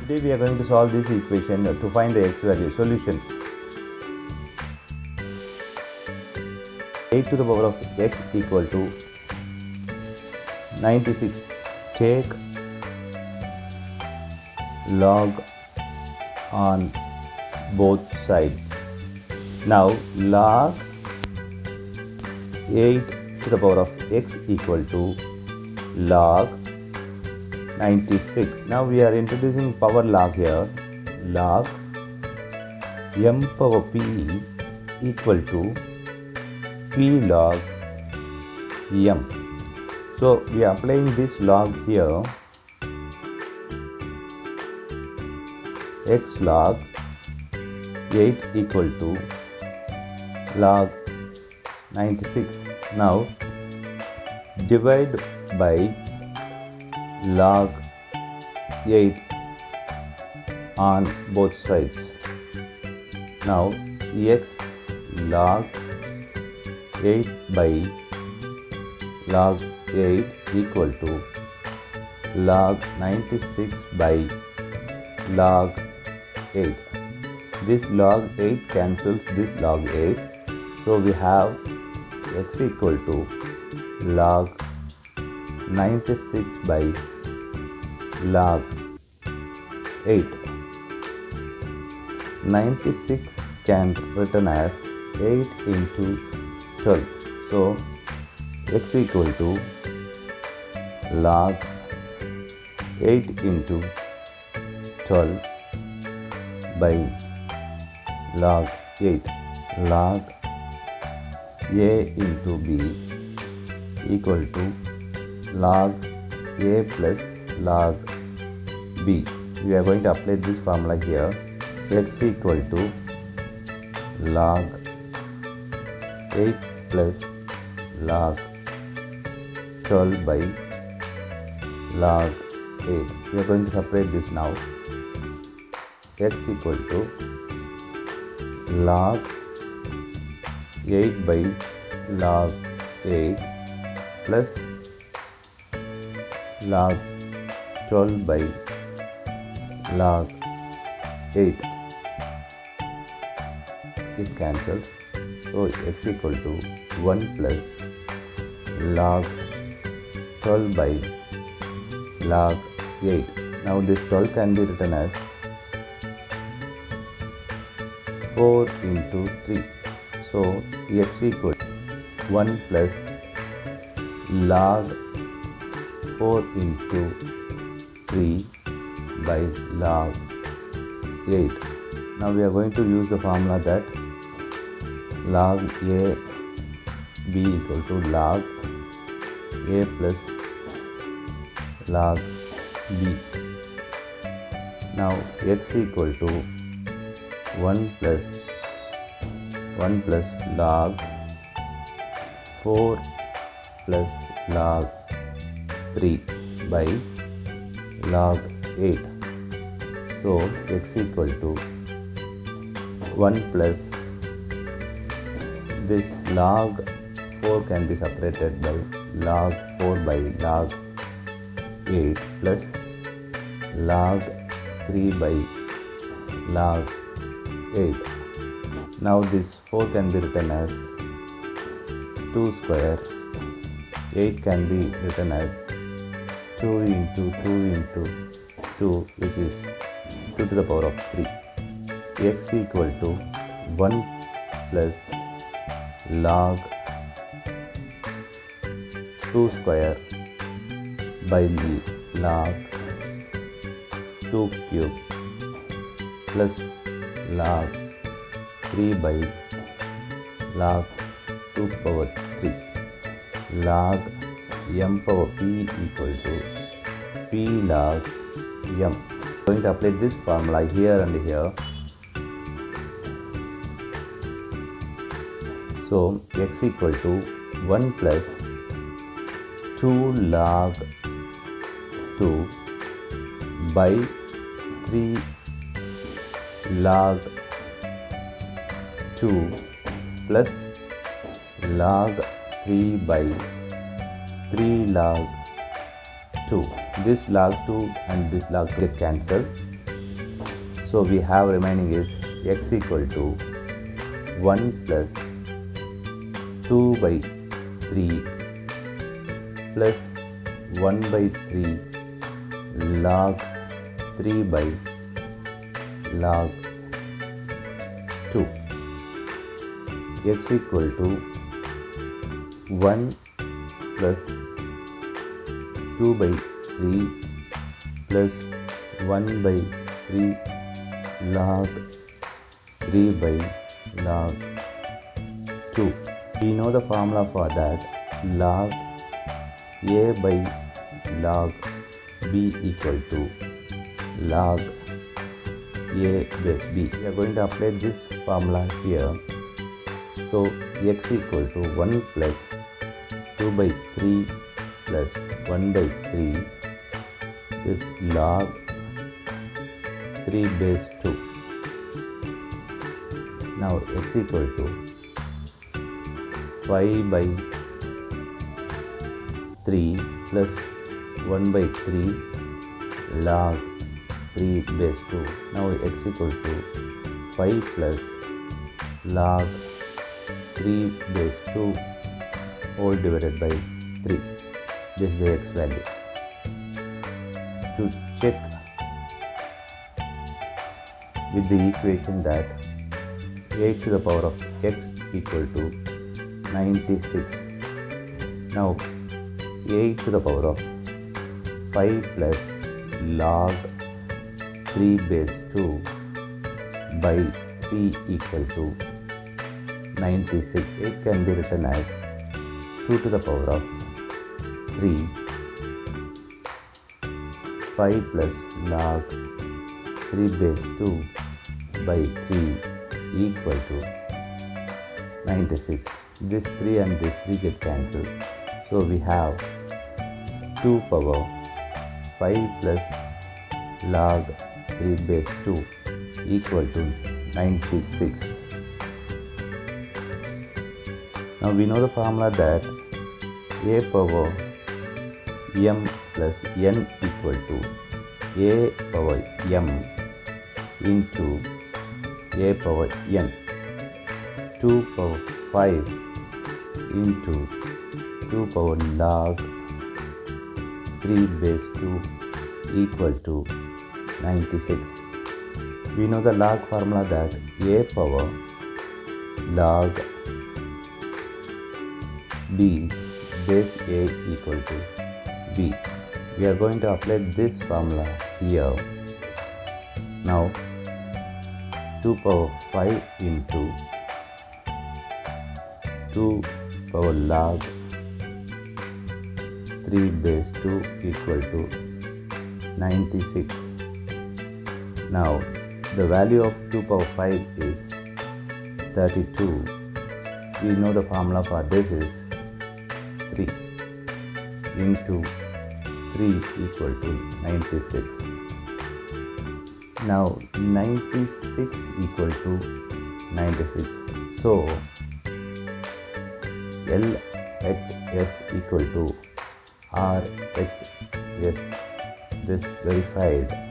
Today we are going to solve this equation to find the x value. Solution: 8 to the power of x equal to 96. Take log on both sides. Now log 8 to the power of x equal to log 96. Now we are introducing power log here. Log m power p equal to p log m. So we are applying this log here. X log 8 equal to log 96. Now divide by log 8 on both sides. Now x log 8 by log 8 equal to log 96 by log 8. This log 8 cancels this log 8. So we have x equal to log 96 by log 8. 96 can written as 8 into 12. So x equal to log 8 into 12 by log 8. Log a into b equal to log a plus log b. We are going to apply this formula here. X equal to log 8 plus log 12 by log 8. We are going to separate this now. X equal to log 8 by log 8 plus log 12 by log 8. It cancels. So x equal to 1 plus log 12 by log 8. Now this 12 can be written as 4 into 3. So x equal to 1 plus log 4 into 3 by log 8. Now we are going to use the formula that log a b equal to log a plus log b. Now x equal to 1 plus log 4 plus log 3 by log 8. So x equal to 1 plus this log 4 can be separated by log 4 by log 8 plus log 3 by log 8. Now this 4 can be written as 2 square. 8 can be written as 2 into 2 into 2, which is 2 to the power of 3. X equal to 1 plus log 2 square by log 2 cube plus log 3 by log 2 power 3. Log m power p equal to p log m. Going to apply this formula here and here. So x equal to 1 plus 2 log 2 by 3 log 2 plus log 3 by 3 log 2. This log 2 and this log 2 get cancelled. So we have remaining is x equal to 1 plus 2 by 3 plus 1 by 3 log 3 by log 2. X equal to 1 plus 2 by 3 plus 1 by 3 log 3 by log 2. We know the formula for that. Log a by log b equal to log a base b. We are going to apply this formula here. So x equal to 1 plus 2 by 3 plus 1 by 3 is log 3 base 2. Now x equal to 5 by 3 plus 1 by 3 log 3 base 2. Now x equal to 5 plus log 3 base 2 whole divided by 3. This is the x value. To check with the equation that 8 to the power of x equal to 96. Now 8 to the power of 5 plus log 3 base 2 by 3 equal to 96. 8 can be written as 2 to the power of 3 5 plus log 3 base 2 by 3 equal to 96. This 3 and this 3 get cancelled. So we have 2 power 5 plus log 3 base 2 equal to 96. Now we know the formula that a power m plus n equal to a power m into a power n. 2 power 5 into 2 power log 3 base 2 equal to 96. We know the log formula that a power log b base a equal to b. We are going to apply this formula here. Now 2 power 5 into 2 power log 3 base 2 equal to 96. Now the value of 2 power 5 is 32. We know the formula for this is 3 into 3 equal to 96. Now 96 equal to 96. So LHS equal to RHS. This verified.